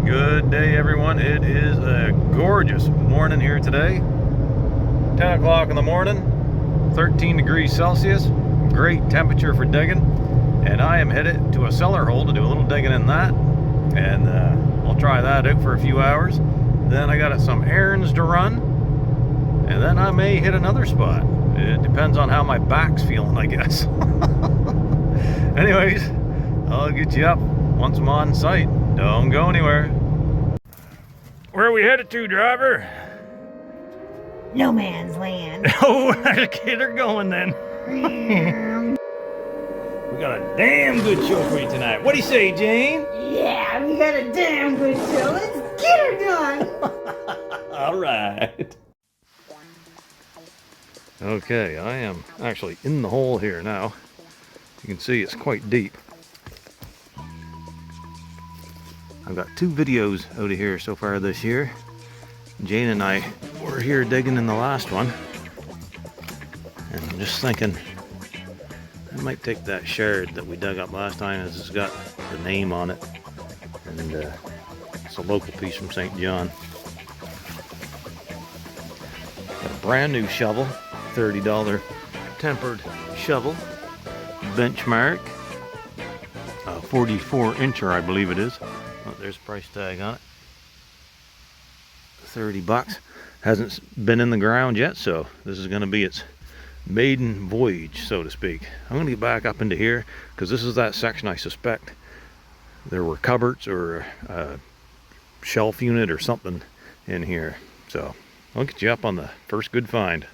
Good day, everyone. It is a gorgeous morning here today. 10 o'clock in the morning, 13 degrees Celsius, great temperature for digging. And I am headed to a cellar hole to do a little digging in that. And I'll try that out for a few hours. Then I got some errands to run. And then I may hit another spot. It depends on how my back's feeling, I guess. Anyways, I'll get you up once I'm on site. Don't go anywhere. Where are we headed to, driver? No man's land. Oh, get her going then. We got a damn good show for you tonight. What do you say, Jane? Yeah, we got a damn good show. Let's get her done. All right. Okay, I am actually in the hole here now. You can see it's quite deep. I've got 2 videos out of here so far this year. Jane and I were here digging in the last one. And I'm just thinking, I might take that shard that we dug up last time, as it's got the name on it. And it's a local piece from St. John. Got a brand new shovel, $30 tempered shovel. Benchmark. 44-incher, I believe it is. Oh, there's a price tag on it. 30 bucks. Hasn't been in the ground yet, so this is going to be its maiden voyage, so to speak. I'm going to get back up into here because this is that section I suspect there were cupboards or a shelf unit or something in here. So I'll get you up on the first good find.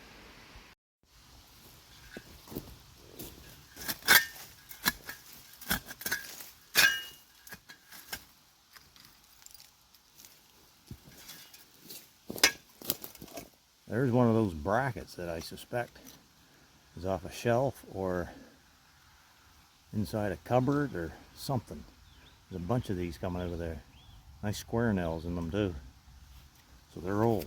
There's one of those brackets that I suspect is off a shelf or inside a cupboard or something. There's a bunch of these coming out of there. Nice square nails in them too. So they're old.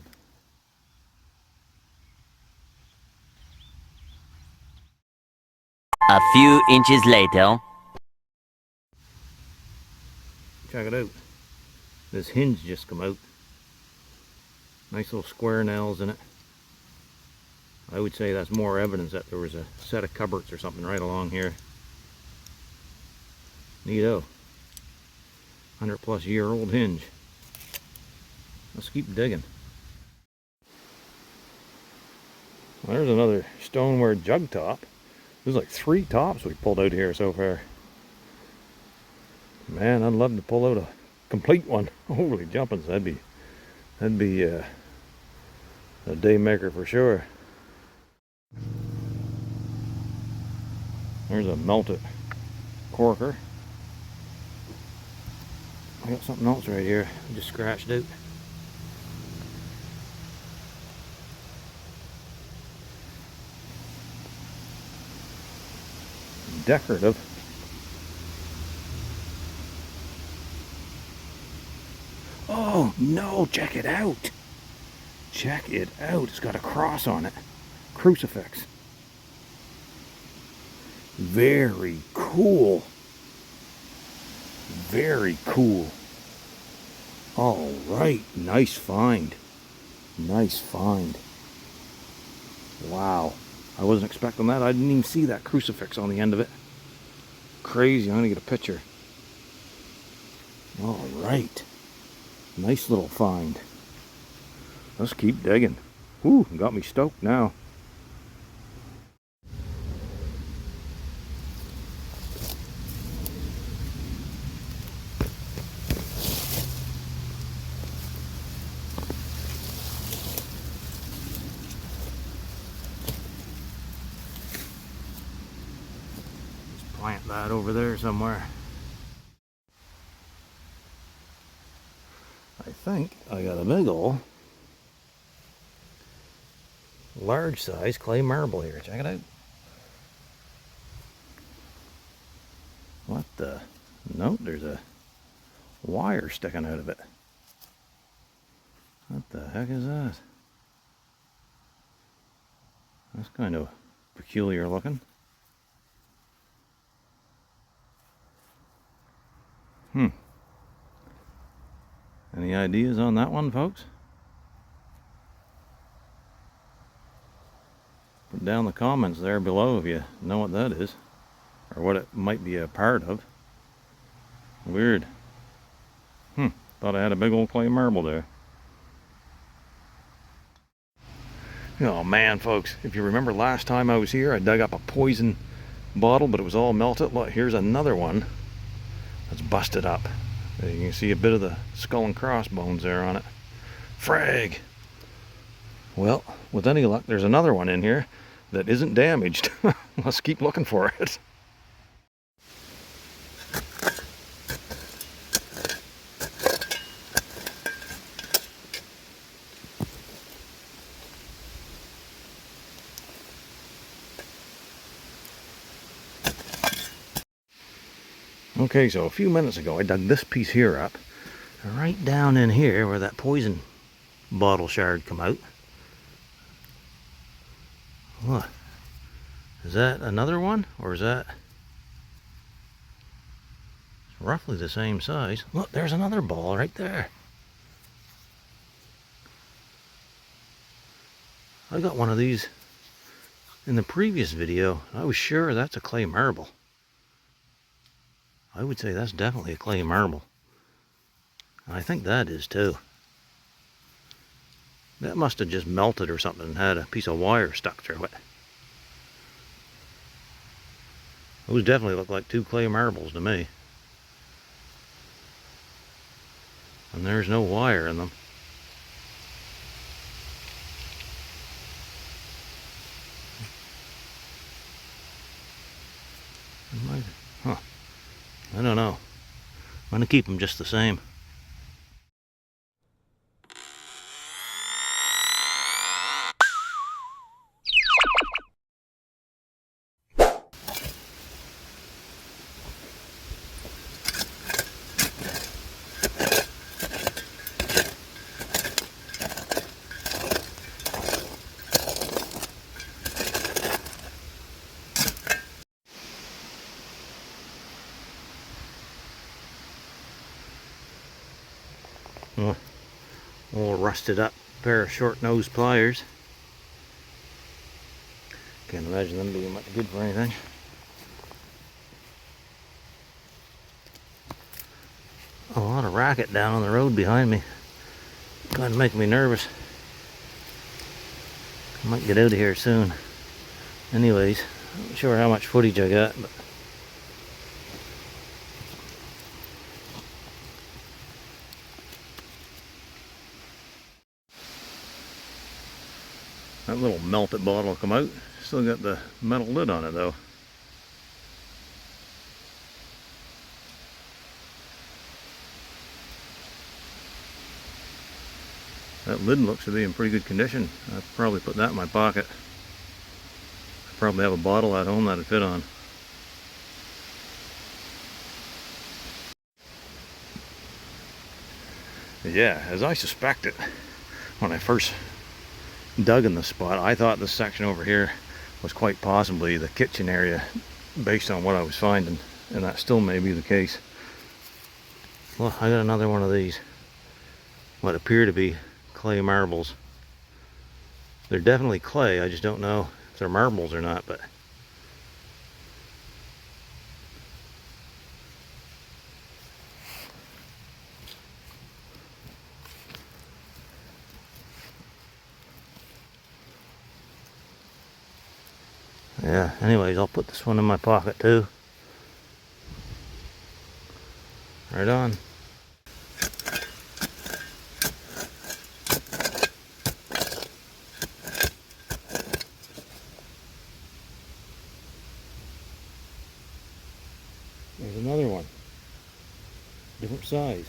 A few inches later. Check it out. This hinge just come out. Nice little square nails in it. I would say that's more evidence that there was a set of cupboards or something right along here. Neato. 100+ year old hinge. Let's keep digging. There's another stoneware jug top. There's like 3 tops we pulled out here so far. Man, I'd love to pull out a complete one. Holy jumpins', that'd be a day maker for sure. There's a melted corker. I got something else right here. I just scratched out. Decorative. Oh no, check it out. Check it out. It's got a cross on it. Crucifix. Very cool. Very cool. All right. Nice find. Nice find. Wow. I wasn't expecting that. I didn't even see that crucifix on the end of it. Crazy. I'm going to get a picture. All right. Nice little find. Let's keep digging. Whew, got me stoked now. Just plant that over there somewhere. I think I got a big ol' large size clay marble here. Check it out. What the? Nope, there's a wire sticking out of it. What the heck is that? That's kind of peculiar looking. Any ideas on that one, folks? Put down the comments there below if you know what that is, or what it might be a part of. Weird. Thought I had a big old clay marble there. Oh man, folks, if you remember last time I was here, I dug up a poison bottle, but it was all melted. Look, here's another one that's busted up. You can see a bit of the skull and crossbones there on it. Frag! Well, with any luck, there's another one in here that isn't damaged. Let's keep looking for it. Okay, so a few minutes ago I dug this piece here up, right down in here where that poison bottle shard come out. What? Is that another one, or is that roughly the same size? Look, there's another ball right there. I got one of these in the previous video. I was sure that's a clay marble. I would say that's definitely a clay marble. I think that is too. That must have just melted or something and had a piece of wire stuck through it. Those definitely look like two clay marbles to me. And there's no wire in them. Huh. I don't know. I'm gonna keep them just the same. All rusted up pair of short nose pliers. Can't imagine them being much good for anything. A lot of racket down on the road behind me. Kind of making me nervous. I might get out of here soon. Anyways, I'm not sure how much footage I got, but that little melted bottle come out. Still got the metal lid on it though. That lid looks to be in pretty good condition. I'd probably put that in my pocket. I probably have a bottle at home that'd fit on. Yeah, as I suspected when I first dug in the spot, I thought this section over here was quite possibly the kitchen area based on what I was finding, and that still may be the case. Well, I got another one of these, what appear to be clay marbles. They're definitely clay, I just don't know if they're marbles or not, but yeah, anyways, I'll put this one in my pocket too. Right on. There's another one. Different size.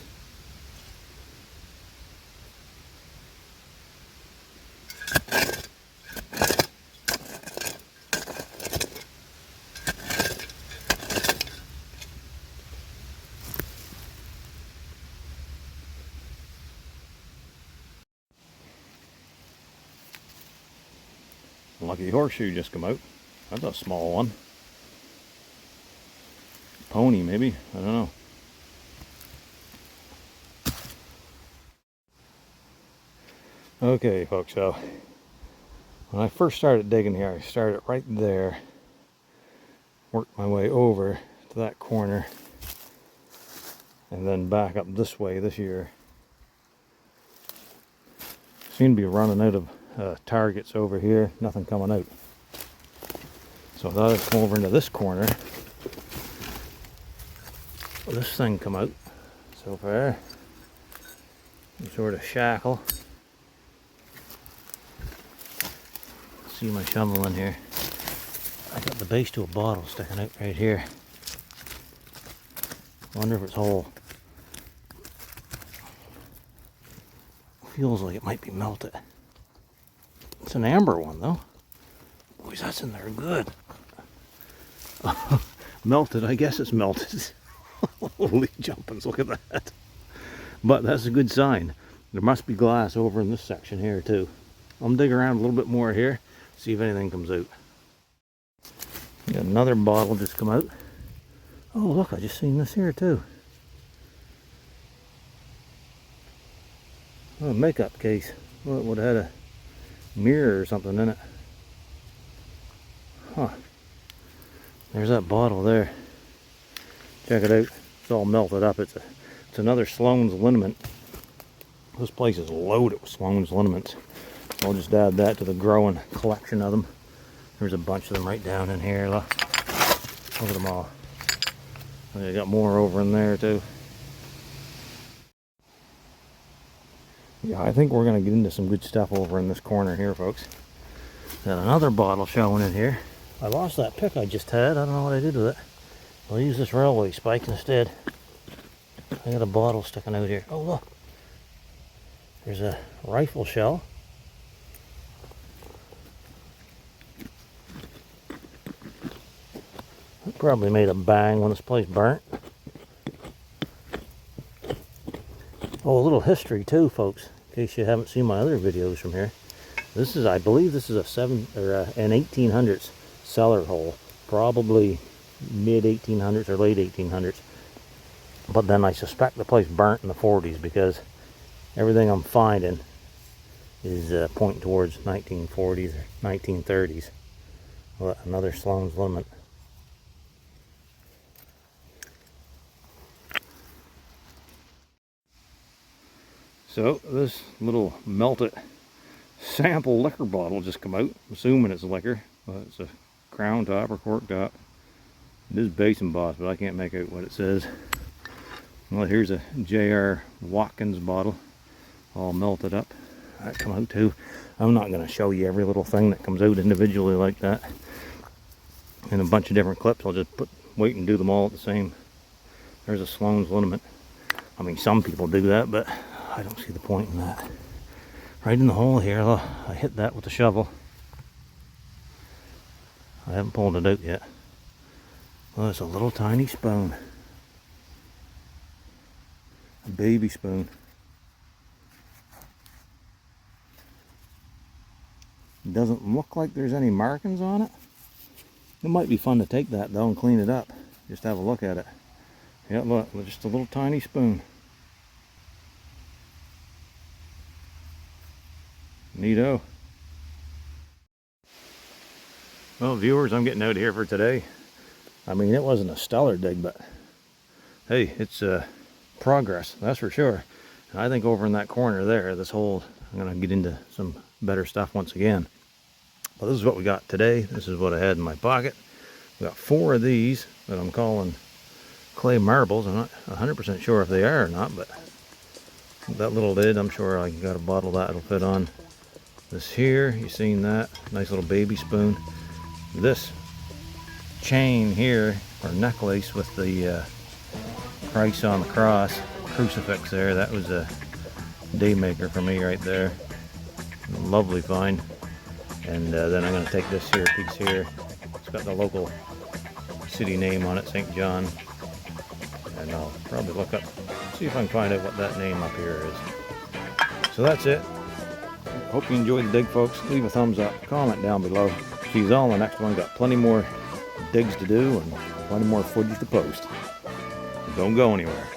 Lucky horseshoe just come out. That's a small one. Pony maybe, I don't know. Okay, folks, so when I first started digging here, I started right there, worked my way over to that corner, and then back up this way this year. Seem to be running out of targets over here, nothing coming out. So I thought I'd come over into this corner. This thing come out so far. Some sort of shackle. See my shovel in here. I got the base to a bottle sticking out right here. Wonder if it's whole. Feels like it might be melted. It's an amber one though. Boys, that's in there good. Melted, I guess it's melted. Holy jumpins, look at that. But that's a good sign. There must be glass over in this section here too. I'm dig around a little bit more here, see if anything comes out. Got another bottle just come out. Oh look, I just seen this here too. Oh, a makeup case. Well, it would have had a mirror or something in it. Huh. There's that bottle there. Check it out. It's all melted up. It's another Sloan's liniment. This place is loaded with Sloan's liniments. I'll just add that to the growing collection of them. There's a bunch of them right down in here. Look at them all. I got more over in there too. Yeah, I think we're going to get into some good stuff over in this corner here, folks. Got another bottle showing in here. I lost that pick I just had. I don't know what I did with it. I'll use this railway spike instead. I got a bottle sticking out here. Oh, look. There's a rifle shell. It probably made a bang when this place burnt. Oh, a little history too, folks, in case you haven't seen my other videos from here. This is, I believe this is an 1800s cellar hole, probably mid 1800s or late 1800s. But then I suspect the place burnt in the 40s because everything I'm finding is pointing towards 1940s or 1930s. Well, another Sloan's liniment. So this little melted sample liquor bottle just come out. I'm assuming it's liquor. Well, it's a crown top or cork top. It is Basin Boss, but I can't make out what it says. Well, here's a J.R. Watkins bottle, all melted up. That come out too. I'm not going to show you every little thing that comes out individually like that in a bunch of different clips. I'll just wait and do them all at the same. There's a Sloan's liniment. I mean, some people do that, but I don't see the point in that. Right in the hole here, I hit that with the shovel. I haven't pulled it out yet. Well, it's a little tiny spoon. A baby spoon. It doesn't look like there's any markings on it. It might be fun to take that though and clean it up. Just have a look at it. Yeah, look, just a little tiny spoon. Neato. Well, viewers, I'm getting out of here for today. I mean, it wasn't a stellar dig, but hey, it's progress, that's for sure. And I think over in that corner there, this hole, I'm going to get into some better stuff once again. Well, this is what we got today. This is what I had in my pocket. We got 4 of these that I'm calling clay marbles. I'm not 100% sure if they are or not, but that little lid, I'm sure I got a bottle that'll fit on. This here, you seen that? Nice little baby spoon. This chain here, or necklace with the Christ on the cross, crucifix there, that was a day maker for me right there. Lovely find. And then I'm going to take this here piece here. It's got the local city name on it, St. John. And I'll probably look up, see if I can find out what that name up here is. So that's it. Hope you enjoyed the dig, folks. Leave a thumbs up, comment down below. See you all in the next one. Got plenty more digs to do and plenty more footage to post. Don't go anywhere.